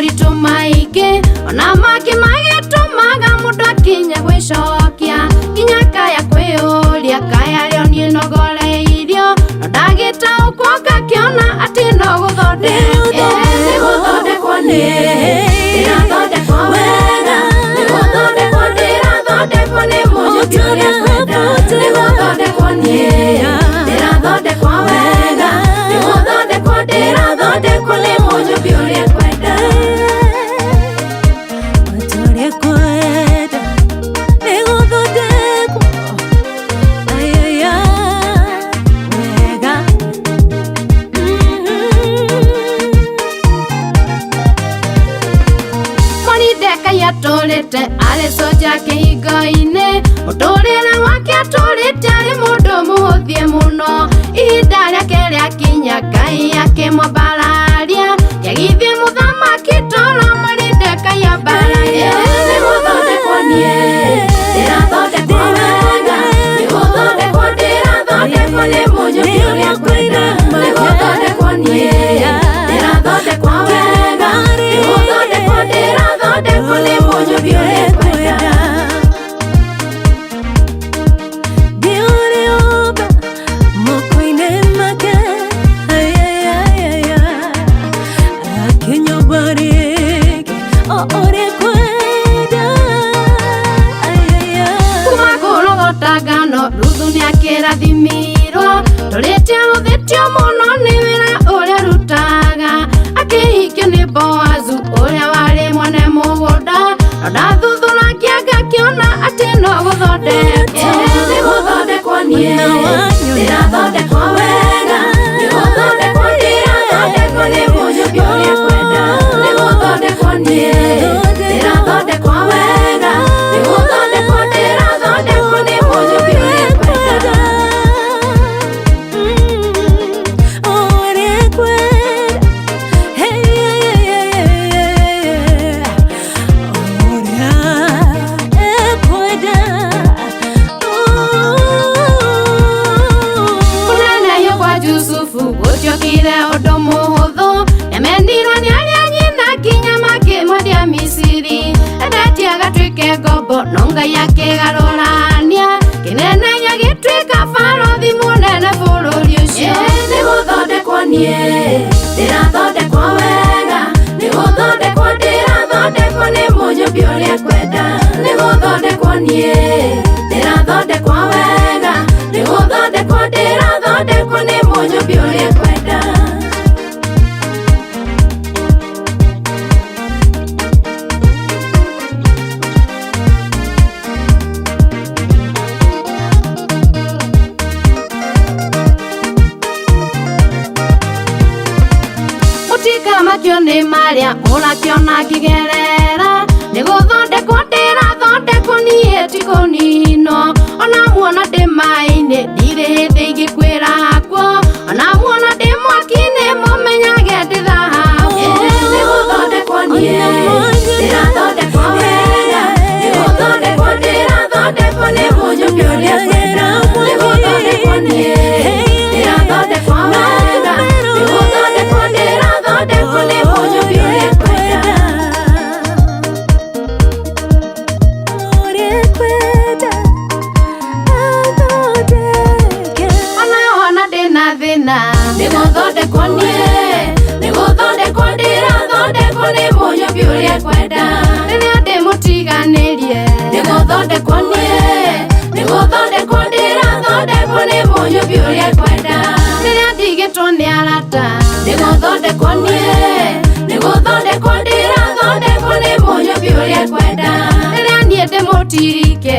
moritũ maingĩ ona mangĩ magĩtũmaga mũndũ akinya gwĩcokia nginya kaya kwĩyũria kaya rĩo niĩ nogoreirio no ndagĩtaũkwo ngakĩona atĩ no gũthondekwo nĩgũthondekwo ndĩrathondekwo wega nĩgũthondekwo ndĩrathondekwo nĩ mũnjũkĩ ũrĩa kwenda nĩgũthondekwo ndĩrathondekwo wega nĩgũthondekwo ndĩrathondekwo nĩ mũnjũkĩ ũrĩa kwenda atũrĩte arĩ soja kĩhingo-inĩ mũtũrĩre wake atũrĩte arĩ mũndũ mũhũthie mũno ihinda rĩake rĩakinya Ngai akĩmũmbararia yagithie mũthamaki toro Moridekaĩ ambararia nĩgũthondekwo ndĩrathondekwo wega nĩgũthondekwo ndĩrathondekwo nĩ mũnjũkĩ ũrĩa kwenda nĩgũthondekwo ndĩrathondekwo wega nĩgũthondekwo ndĩrathondekwo nĩ mũnjũkĩ ũrĩa kwenda Ruthu nĩakĩrathimirwo tũrĩte ahũthĩtio mũno nĩ wĩra ũrĩa rutaga akĩhikio nĩ Boazu ũrĩa warĩ mwene mũgũnda no ndathuthuragia ngakĩona atĩ no gũthondekwo nĩgũthondekwo ndĩrathondekwo wega nĩgũthondekwo ndĩrathondekwo nĩ mũnjũkĩ ũrĩa kwenda nĩgũthondekwo ndĩrathondekwo wega nĩgũthondekwo ndĩrathondekwo nĩ mũnjũkĩ ũrĩa gũtiokire ũndũ mũhũthũ nĩamendirwo nĩ arĩa nyina nginya makĩmwendia Misiri endetie agatuĩke ngombo no Ngai akĩgarũrania kĩnene gĩgĩtuĩka barothi mũnene bũrũri ũcio nĩgũthondekwo ndĩrathondekwo wega nĩgũthondekwo ndĩrathondekwo nĩ mũnjũkĩ ũrĩa kwenda nĩgũthondekwo ndĩrathondekwo wega nĩgũthondekwo ndĩrathondekwo nĩ mũnjũkĩ ũrĩa kwenda mũtikamakio nĩ marĩa ũrakĩona ngĩgerera nĩgũthondekwo ndĩrathondekwo niĩ ti kũninwo ona muona ndĩ maĩ-inĩ ndirĩ hĩndĩ ingĩkwĩra hakwo ona muona ndĩ mwaki-inĩ mũmenyage ndĩ thahabu nĩgũthondekwo ndĩrathondekwo wega nĩgũthondekwo ndĩrathondekwo nĩ mũnjũkĩ ũrĩa kwenda nĩgũthondekwo ndĩrathondekwo wega nĩgũthondekwo ndĩrathondekwo nĩ mũnjũkĩ ũrĩa kwenda nĩgũthondekwo ndĩrathondekwo nĩ mũnjũkĩ ũrĩa kwenda rĩrĩa ndĩmũtiganĩrie nĩgũthondekwo ndĩrathondekwo nĩ mũnjũkĩ ũrĩa kwenda rĩrĩa ndigĩtwo nĩ arata nĩgũthondekwo ndĩrathondekwo nĩ mũnjũkĩ ũrĩa kwenda rĩrĩa niĩ ndĩmũtirike